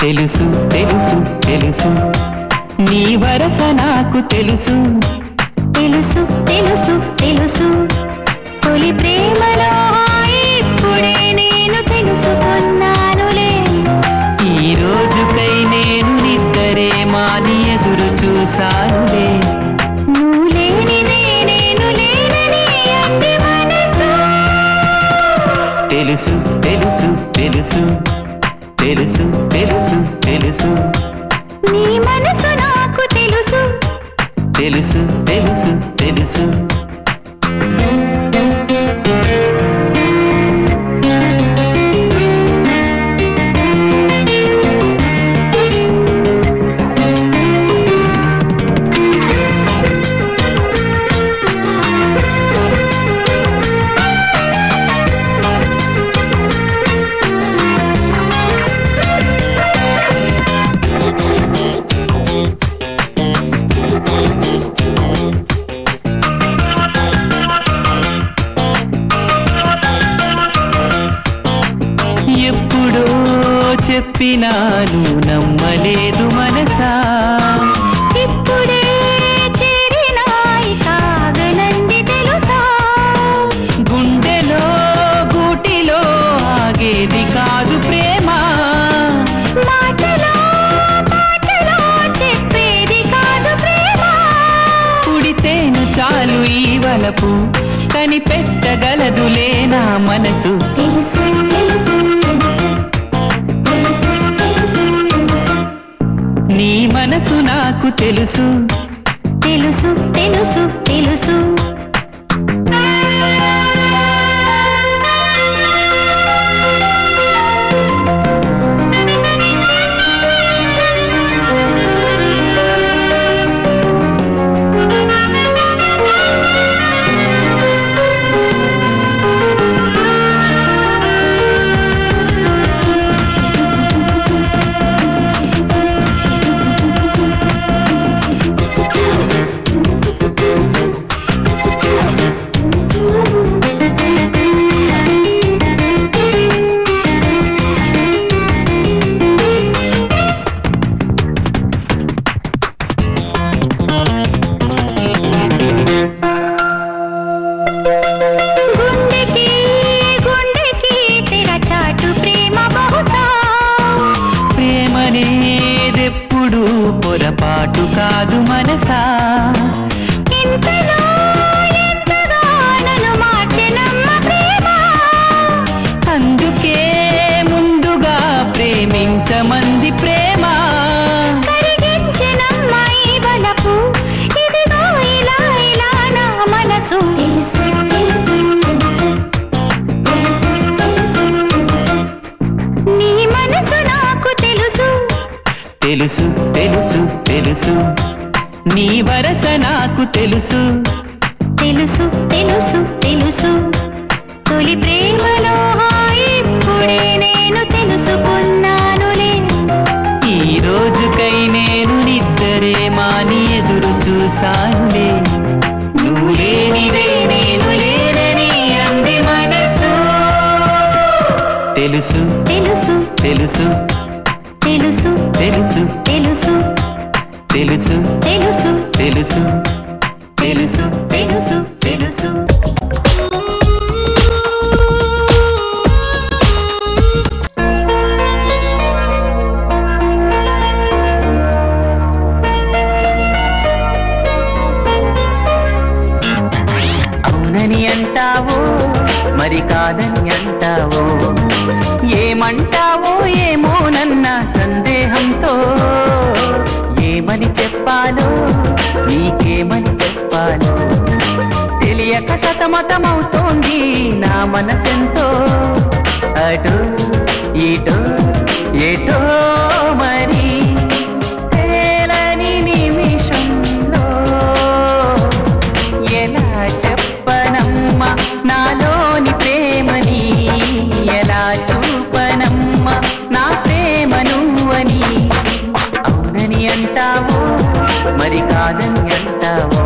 తెలుసు తెలుసు తెలుసు నీ వరస నాకు తెలుసు తెలుసు తెలుసు తెలుసు తొలి ప్రేమలో ఇప్పుడే నేను తెలుసుకున్నానులే ఈ రోజుకై నేను నిద్దరే మాని ఎదురు చూసానులే నువ్వు లేనిదే నేను లేనని అంది మనసు తెలుసు తెలుసు తెలుసు తెలుసు తెలుసు తెలుసు నీ మనసు నాకు తెలుసు తెలుసు తెలుసు తెలుసు ఎప్పుడో చెప్పినాను నమ్మలేదు మనసా ఇప్పుడే చేరినాయి కాగనంది తెలుసా గుండెలో గూటిలో ఆగేది కాదు ప్రేమ మాటలో పాటలో చెప్పేది కాదు ప్రేమ పుడితేను చాలు ఈ వలపు కనిపెట్టగలదులే నా మనసు తెలుసు తెలుసు తెలుసు తెలుసు తెలుసు నీ మనసు నాకు తెలుసు తెలుసు తెలుసు తెలుసు గుండెకి గుండెకి తెరచాటు ప్రేమ బహుశా ప్రేమనేదెప్పుడు పొరపాటు కాదు మనసా ఇంతలో ఎంతగా నన్ను మార్చెనమ్మ ప్రేమ అందుకే ముందుగా ప్రేమించమంది ప్రేమ కరిగించెనమ్మ ఈ బలపు ఇదిగో ఇలా ఇలా నా మనసు తెలుసు తెలుసు తెలుసు తెలుసు తెలుసు నీ మనసు నాకు తెలుసు తెలుసు తెలుసు తెలుసు నీ వరస నాకు తెలుసు తెలుసు తెలుసు తెలుసు తొలి ప్రేమలో ఇప్పుడే నేను తెలుసుకున్నానులే ఈ రోజుకై నేను నిద్దరే మాని ఎదురు చూసానులే నువ్వు లేనిదే నేను లేనని అంది మనసు తెలుసు తెలుసు తెలుసు తెలుసు తెలుసు తెలుసు తెలుసు తెలుసు తెలుసు తెలుసు తెలుసు తెలుసు అవునని అంటావో మరి కాదని అంటావో ఏమంటావో ఏమోనన్న సందేహంతో ఏమని చెప్పాలో నీకేమని చెప్పాలో తెలియక సతమతమవుతోంది నా మనసెంతో అటు ఇటో ఏటో మరి తేలని నిమిషంలో ఎలా చెప్పనమ్మా నాలోని ప్రేమని ఎలా చూపనమ్మా నా ప్రేమ నువ్వని అవునని అంటావో మరి కాదని అంటావో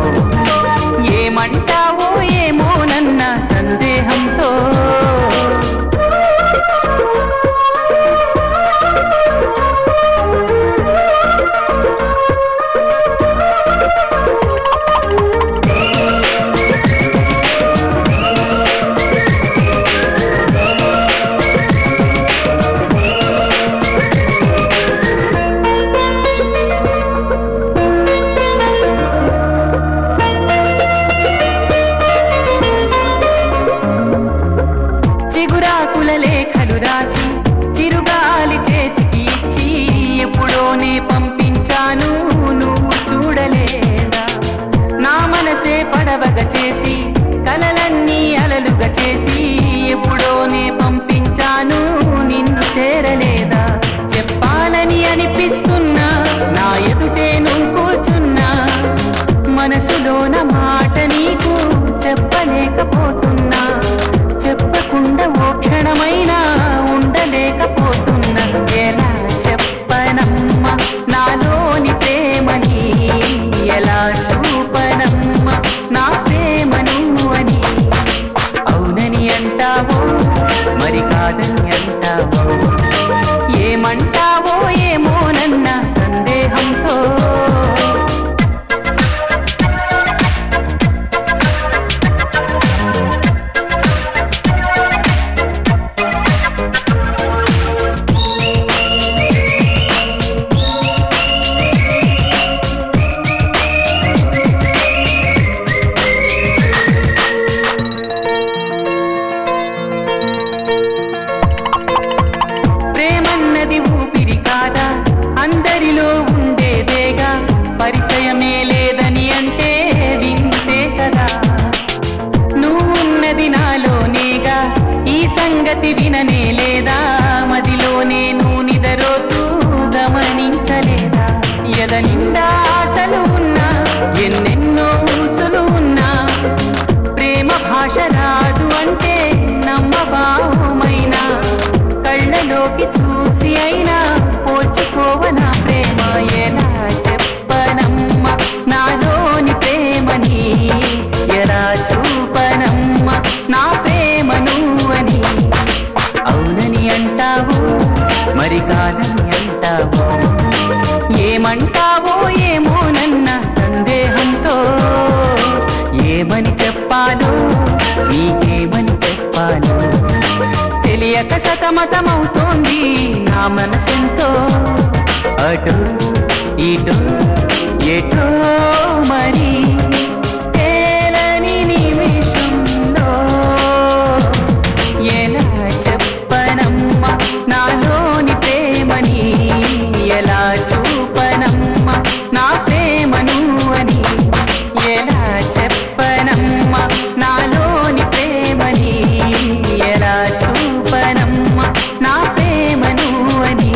ఏమంటావో ఏమోనన్న సందేహంతో నిండా ఆశలు ఉన్నా ఎన్నెన్నో ఊసులు ఉన్నా ప్రేమ భాష రాదు అంటే నమ్మబావుమైనా కళ్ళలోకి చూసి అయినా పోచుకోవనా ప్రేమ ఎలా చెప్పనమ్మా నాలోని ప్రేమని ఎలా చూపనమ్మా నా ప్రేమ నువ్వని అవునని అంటావు మరి కాదని అంటావు ఏమంటావో ఏమో నన్న సందేహంతో ఏమని చెప్పాలో నీకేమని చెప్పాలో తెలియక సతమతమవుతోంది నా మనసెంతో అటు ఇటు ఎటో మరి తేలని నిమిషంలో ఎలా చెప్పనమ్మా నాలోని ప్రేమని ఎలా చూపనమ్మా నా ప్రేమ నువ్వని ఎలా చెప్పనమ్మా నాలోని ప్రేమని ఎలా చూపనమ్మా నా ప్రేమ నువ్వని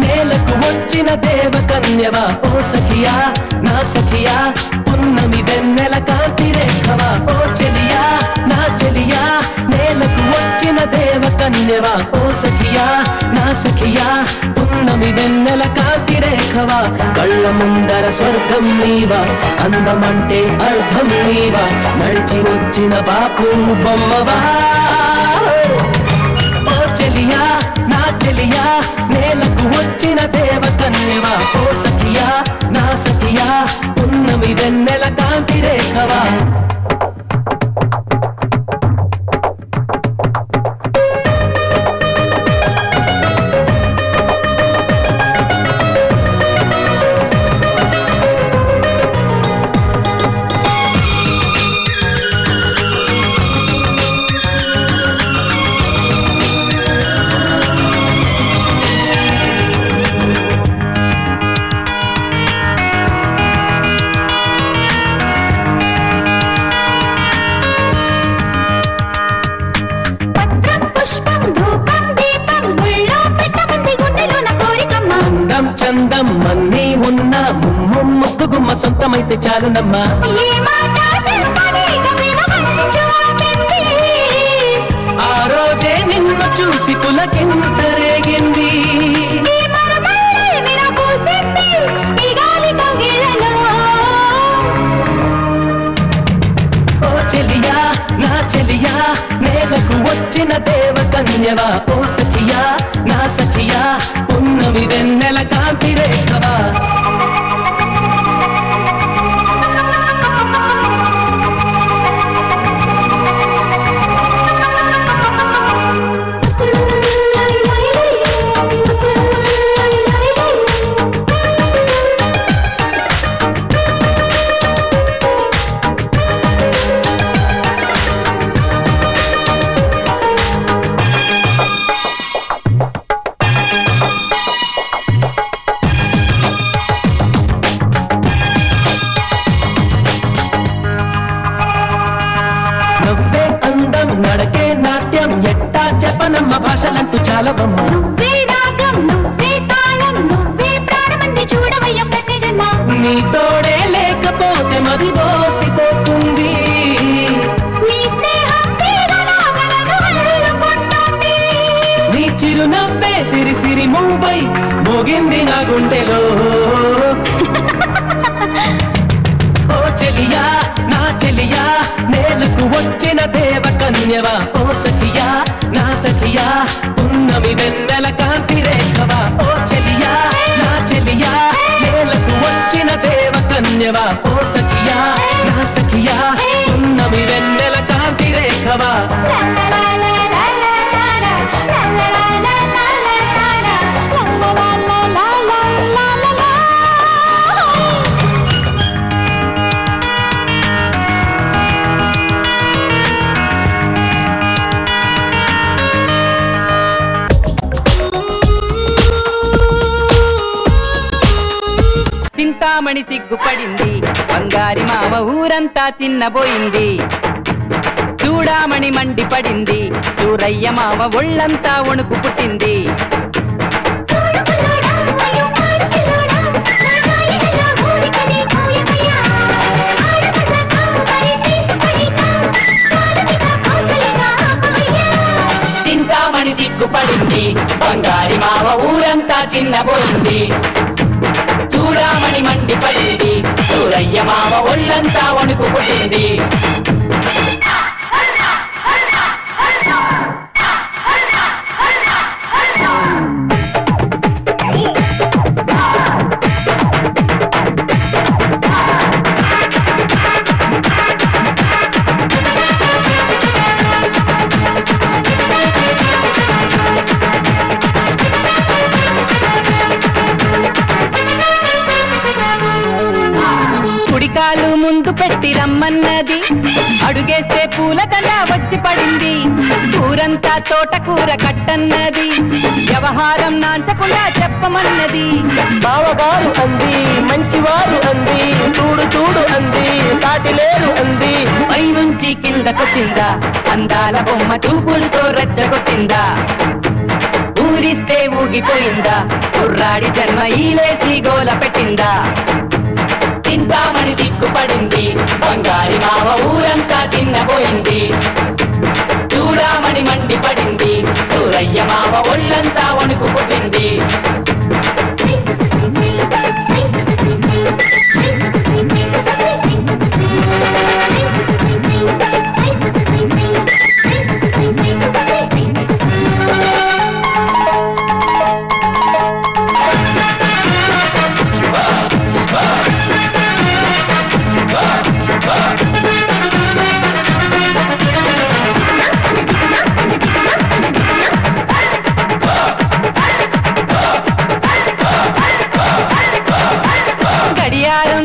నేలకు వచ్చిన దేవకన్యవా ఓ సఖియా నా సఖియా పున్నమి వెన్నెల కాంతి రేఖవా ఓ చెలియా నా చెలియా నేలకు వచ్చిన దేవకన్యవా ఓ సఖియా నా సఖియా పున్నమి వెన్నెల కాంతి రేఖవా కళ్ళ ముందర స్వర్గం నీవా అందమంటే అర్థం నీవా నడిచి వచ్చిన బాపు బొమ్మవా ఓ చెలియా నా చెలియా నేలకు వచ్చిన దేవకన్యవా ఓ సఖియా నా సఖియా పున్నమి వెన్నెల కాంతి రేఖవా చందం మన్నీ ఉన్న ముద్దుగుమ్మ సొంతమైతే చాలునమ్మా ఆ రోజే నిన్ను చూసి పులకింతరేగింది ఓ చెలియా నా చెలియా నేలకు వచ్చిన దేవకన్యవా ఓ సఖియా నా సఖియా పున్నమి వెన్నెల కాంతి రేఖవా నడకే నాట్యం ఎట్టా చెప్పనమ్మ భాషలంటూ చాలా బొమ్మ నువ్వే రాగం నువ్వే తాళం నువ్వే ప్రాణమంది చూడవయ్య ప్రతి జన్మ నీ తోడే లేకపోతే మది బోసిపోతుంది నీ స్నేహం నీ చిరునవ్వే సిరి సిరి మూవై మోగింది నా గుండెలో ఓ చెలియా నా చెలియా నేలకు వచ్చిన దేవకన్యవా ఓ సఖియా నా సఖియా పున్నమి వెన్నెల కాంతి రేఖవా ఓ కన్యవా ఓ సఖియా నా సఖియా ఉన్నవి వెన్నెల కాంతి రేఖవా చింతామణి సిగ్గుపడింది బంగారి మామ ఊరంతా చిన్నబోయింది చూడామణి మండిపడింది సూరయ్య మామ ఒళ్ళంతా వణుకు పుట్టింది చింతామణి సిగ్గుపడింది బంగారి మామ ఊరంతా చిన్నబోయింది చూడామణి మండిపడింది సూరయ్య మామ ఒళ్ళంతా వణుకు పుట్టింది కుడికాలు ముందు పెట్టి రమ్మన్నది అడుగేస్తే పూలదండ వచ్చి పడింది ఊరంతా తోటకూర కట్టన్నది వ్యవహారం నాంచకుండా చెప్పమన్నది బావగారు అంది మంచివారు అంది చూడు చూడు అంది సాటి లేరు అంది పై నుంచి కిందకొచ్చిందా అందాల బొమ్మ చూపులతో రెచ్చగొట్టిందా ఊరిస్తే ఊగిపోయిందా కుర్రాడి జన్మ ఈలేసి గోల పెట్టిందా చింతామణి సిగ్గుపడింది బంగారి మామ ఊరంతా చిన్నపోయింది చూడామణి మండిపడింది సూరయ్య మామ ఒళ్ళంతా వణుకు పుట్టింది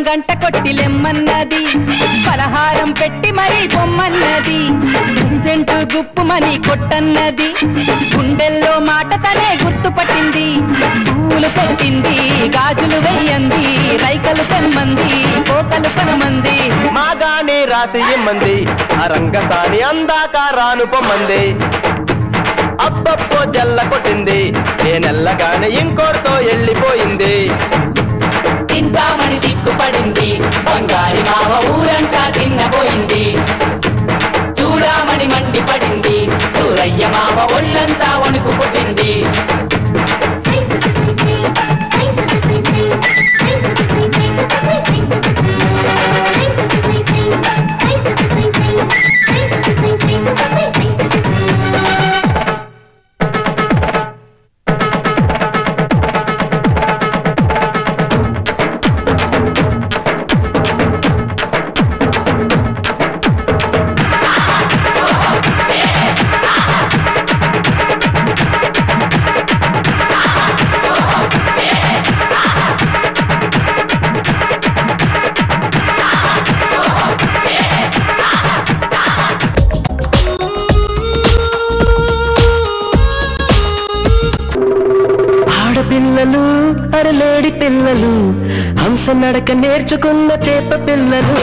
గంట కొట్టి లెమ్మన్నది పలహారం పెట్టి మరీ పొమ్మన్నది సెంటు గుప్పుమని కొట్టన్నది గుండెల్లో మాట తనే గుర్తుపట్టింది పూలు పెట్టింది గాజులు వెయ్యంది రైకలు తెమ్మంది కోకలు కొనమంది మాగానే రాసి ఇమ్మంది ఆ రంగసాని అందాక రాను పొమ్మంది అబ్బబ్బో జల్ల కొట్టింది నేనెల్లగానే ఇంకోటితో వెళ్ళిపోయింది చింతామణి సిగ్గుపడింది బంగారి మామ ఊరంతా చిన్నపోయింది చూడామణి మండిపడింది సూరయ్య మామ ఒళ్ళంతా వణుకు పుట్టింది పిల్లలు అరలేడి పిల్లలు హంస నడక నేర్చుకున్న చేప పిల్లలు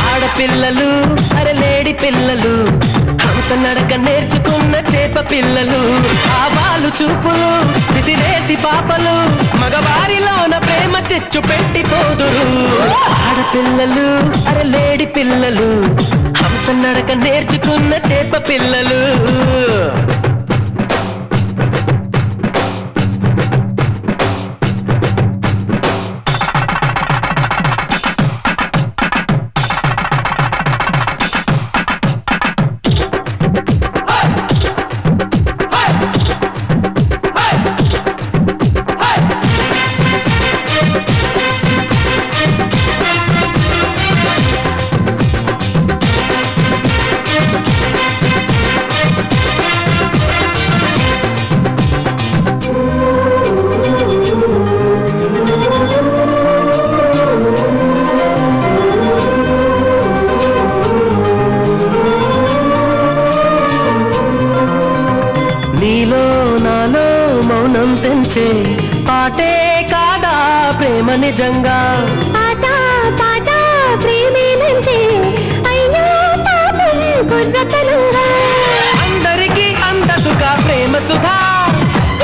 ఆడపిల్లలు అరలేడి పిల్లలు హంస నడక నేర్చుకున్న చేప పిల్లలు ఆవాలు చూపులు విసిరేసి పాపలు మగవారిలోన ప్రేమ తెచ్చు పెట్టిపోదురు ఆడపిల్లలు అరలేడి పిల్లలు హంస నడక నేర్చుకున్న చేప పిల్లలు పంచే పాటే కాదా ప్రేమ నిజంగా పాట పాట ప్రేమేనంటే అయ్యో పాపం కుర్రతనురా అందరికీ అందదుగా ప్రేమ సుధా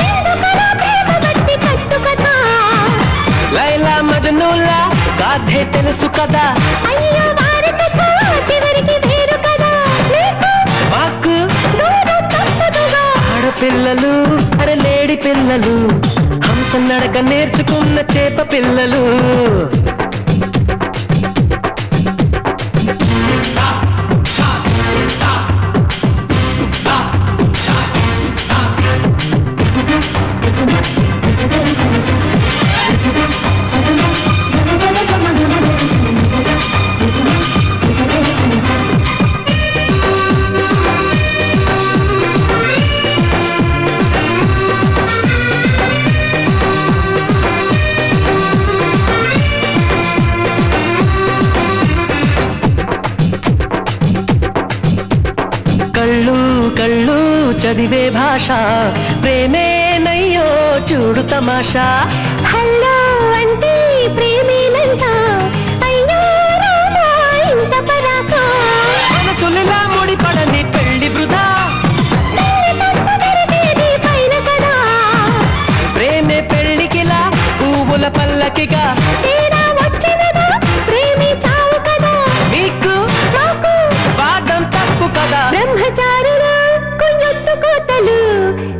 ఎందుకలా ప్రేమ బట్టి కట్టు కదా లైలా మజనూలా గాథే తెలుసు కదా అయ్యో వారి కథ చివరికి వేరు కదా నీకు మాకు దూరం తప్పదుగా ఆడపిల్లలు అరే లేడి పిల్లలు హంస నడక నేర్చుకున్న చేప పిల్లలు కళ్ళు కళ్ళు చదివే భాష ప్రేమేనయ్యో చూడు తమాషా హల్లో అంటే ప్రేమేనంట అయ్యో రామా ఇంత పరాకా మనసులిలా ముడిపడని పెళ్లి వృధా పైన కదా ప్రేమే పెళ్లికిలా పువ్వుల పల్లకిగా తేడా వచ్చినదా ప్రేమి చావు కదా మీకు మాకు వాదం తప్పు కదా బ్రహ్మచారులు కొయ్యొట్టు కోతలు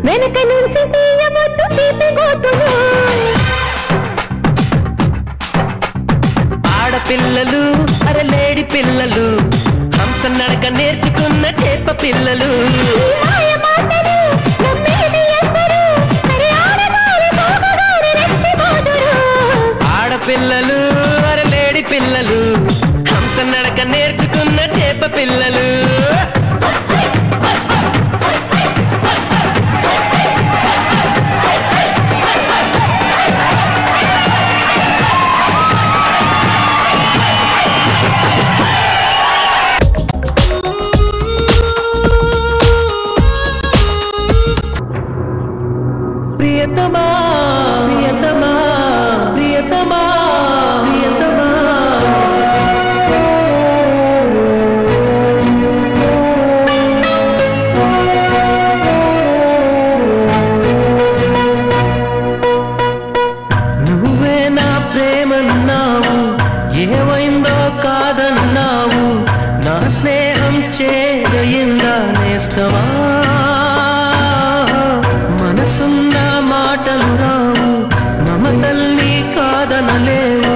వెనక నుంచి తీయబొట్టు తీపి గోతులు ఆడపిల్లలు అరే లేడి పిల్లలు హంస నడక నేర్చుకున్న చేప పిల్లలు ఈ మాయ మాటలు నమ్మేది ఎవ్వరు సరే ఆడదారి పోగదారి రెచ్చిపోదురు ఆడపిల్లలు అరే లేడి పిల్లలు హంస నడక నేర్చుకున్న చేప పిల్లలు ప్రియతమా ప్రియతమా ప్రియతమా ప్రియతమా నువ్వే నా ప్రేమన్నావు ఏమైందో కాదన్నావు నా స్నేహం చేయిందా నేస్తవా మనసున్న మాటలు రావు మమతల్ని కాదనలేవు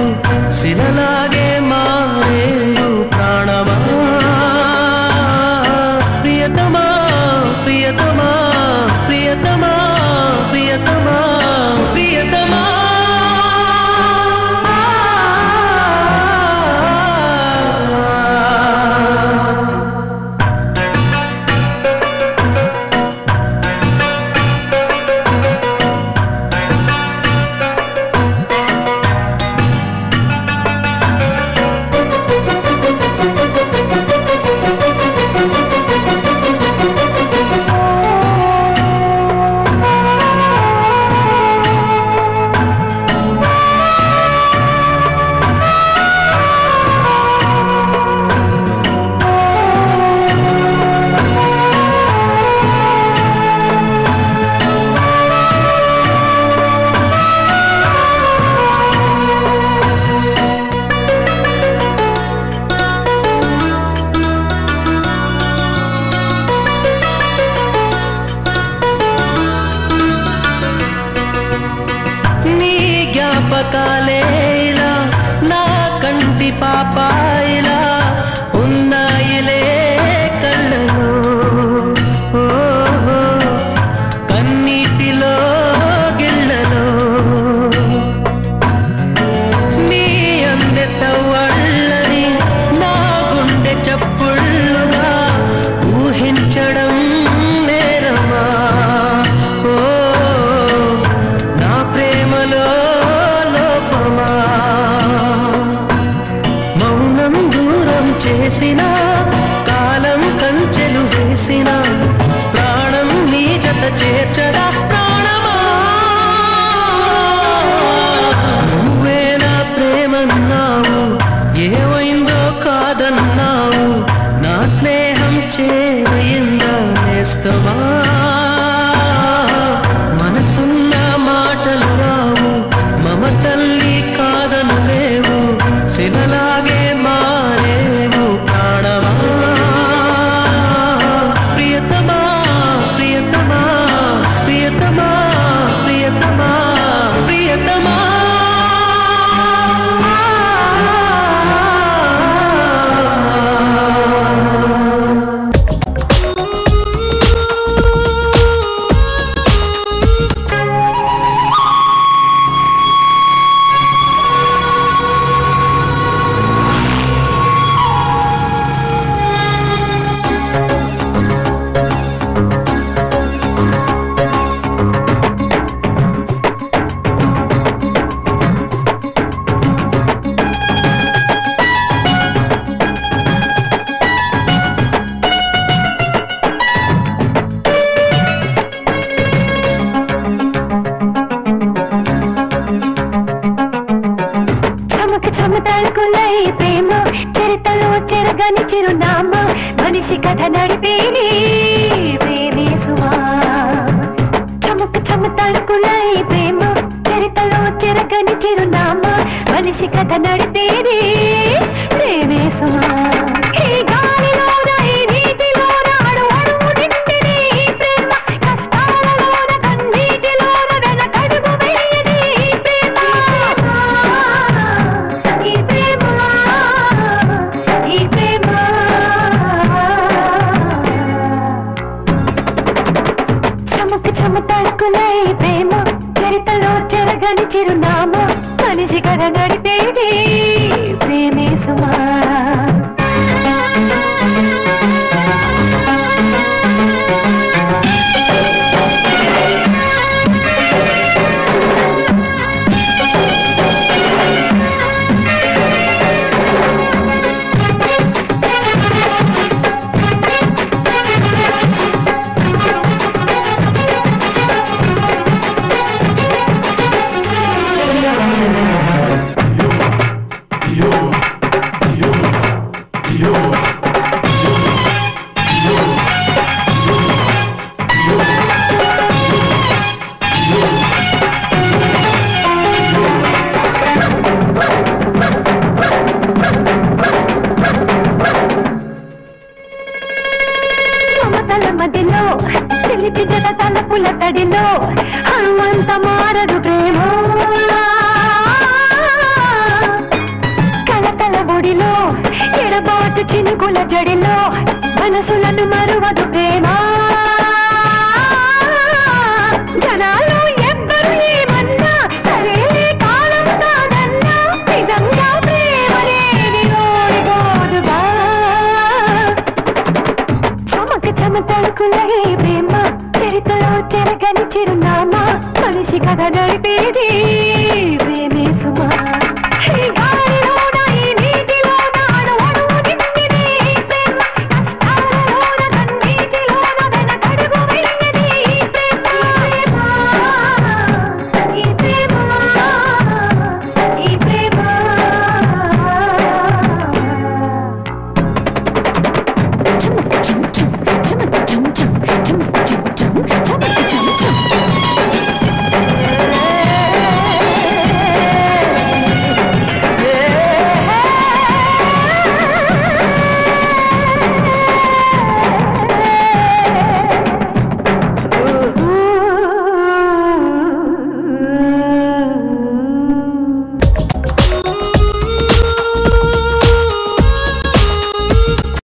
శిలలాగే మారేవు ప్రాణమా ప్రియతమా ప్రియతమా ప్రియతమా ప్రియతమా ప్రియతమా జ్ఞాపకాలేలా నా కంటి పాపాయిలా ఉన్నాయిలే కళ్ళలో కన్నీటిలో గిళ్ళలో నీ అందె సవ్వళ్ళని నా గుండె చప్పుళ్ళుగా ఊహించడం నేరమా నా ప్రేమలో లోపమా మౌనం దూరం తలుకులై ప్రేమ చరితలో చెరగని చిరునామా మనిషి కథ నడిపేది ప్రేమే సుమా చముకు చము తలుకులై ప్రేమ చరితలో చెరగని చిరునామా మనిషి కథ నడిపేది ప్రేమే సుమా ఈ గాలిలోన ఈ నీటిలోన అడు అడుగు నిండిని ఈ ప్రేమ కష్టాలలోన కన్నీటిలోన వెనకడుగు వేయని ఈ ప్రేమ ఈ ప్రేమ ఈ ప్రేమ చముకు చము తడుకులై ప్రేమ చరితలో చెరగని చిరునామా మనిషి కథ నడిపేది ప్రేమే సుమా మదిలో తెలిపి జత తలపుల తడిలో హనుమంత మారదు ప్రేమ కలతల బొడిలో ఎడబాటు చినుకుల జడిలో మనసులను మరువదు ప్రేమ జనాలు ఎవ్వరు ఏమన్నా సరే కాలం కాదన్నా నిజంగా ప్రేమ లేని ఓడిపోదుగా చమ తడుకులై ప్రేమ చరితలో చెరగని చిరునామా మనిషి కథ నడిపేది